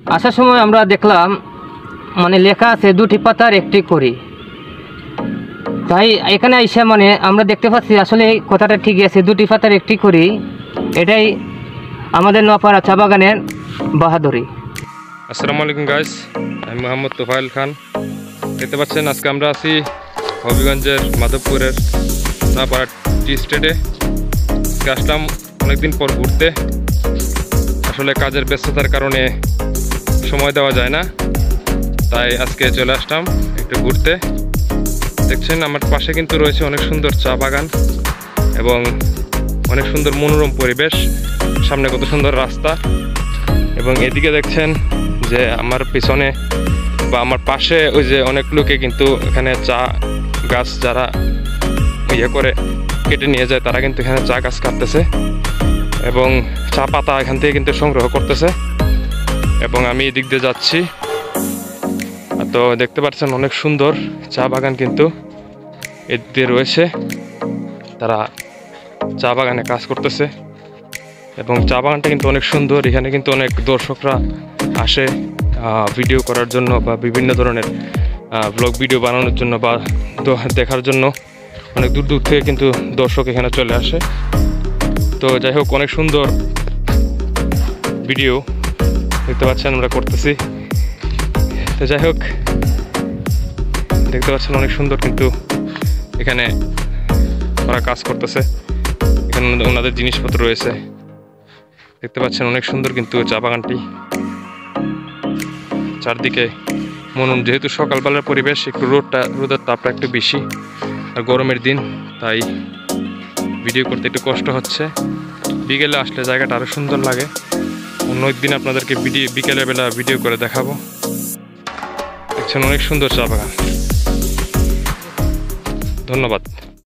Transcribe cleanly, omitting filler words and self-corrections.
আসার সময় আমরা দেখলাম মানে লেখা আছে 2টি পাতার একটি করি। তাই এখানে আইসা মানে আমরা দেখতে পাচ্ছি আসলে এই কথাটা ঠিকই আছে, 2টি পাতার একটি করি। এটাই আমাদের নোয়াপাড়া চা বাগানের বাহাদুরি। আসসালামু আলাইকুম গাইস, আমি মোহাম্মদ তোফায়েল খান। দেখতে পাচ্ছেন আজকে আমরা আছি হবিগঞ্জের মাধবপুরের নোয়াপাড়া টি স্টেটে। আজকে আসলাম অনেকদিন পর ঘুরতে। আসলে কাজের ব্যস্ততার কারণে সময় দেওয়া যায় না, তাই আজকে চলে আসলাম একটু ঘুরতে। দেখছেন আমার পাশে কিন্তু রয়েছে অনেক সুন্দর চা বাগান এবং অনেক সুন্দর মনোরম পরিবেশ, সামনে কত সুন্দর রাস্তা। এবং এদিকে দেখছেন যে আমার পিছনে বা আমার পাশে ওই যে অনেক লোকে কিন্তু এখানে চা গাছ যারা ইয়ে করে কেটে নিয়ে যায়, তারা কিন্তু এখানে চা গাছ কাটতেছে এবং চা পাতা এখান থেকে কিন্তু সংগ্রহ করতেছে। এবং আমি এদিক দিয়ে যাচ্ছি, তো দেখতে পাচ্ছেন অনেক সুন্দর চা বাগান কিন্তু এদিক দিয়ে রয়েছে। তারা চা বাগানে কাজ করতেছে এবং চা বাগানটা কিন্তু অনেক সুন্দর। এখানে কিন্তু অনেক দর্শকরা আসে ভিডিও করার জন্য বা বিভিন্ন ধরনের ব্লগ ভিডিও বানানোর জন্য বা দেখার জন্য। অনেক দূর দূর থেকে কিন্তু দর্শক এখানে চলে আসে। তো যাই হোক, অনেক সুন্দর ভিডিও দেখতে পাচ্ছেন আমরা করতেছি। তো যাই হোক, দেখতে পাচ্ছেন অনেক সুন্দর কিন্তু এখানে ওরা কাজ করতেছে। এখানে ওনাদের জিনিসপত্র রয়েছে, দেখতে পাচ্ছেন অনেক সুন্দর কিন্তু চা বাগানটি। চারদিকে মনোরম, যেহেতু সকালবেলার পরিবেশ, একটু রোদের তাপটা একটু বেশি আর গরমের দিন, তাই ভিডিও করতে একটু কষ্ট হচ্ছে। বিকেলে আসলে জায়গাটা আরও সুন্দর লাগে। অন্য একদিন আপনাদেরকে বিকেলের বেলা ভিডিও করে দেখাবো। দেখছেন অনেক সুন্দর চা বাগান। ধন্যবাদ।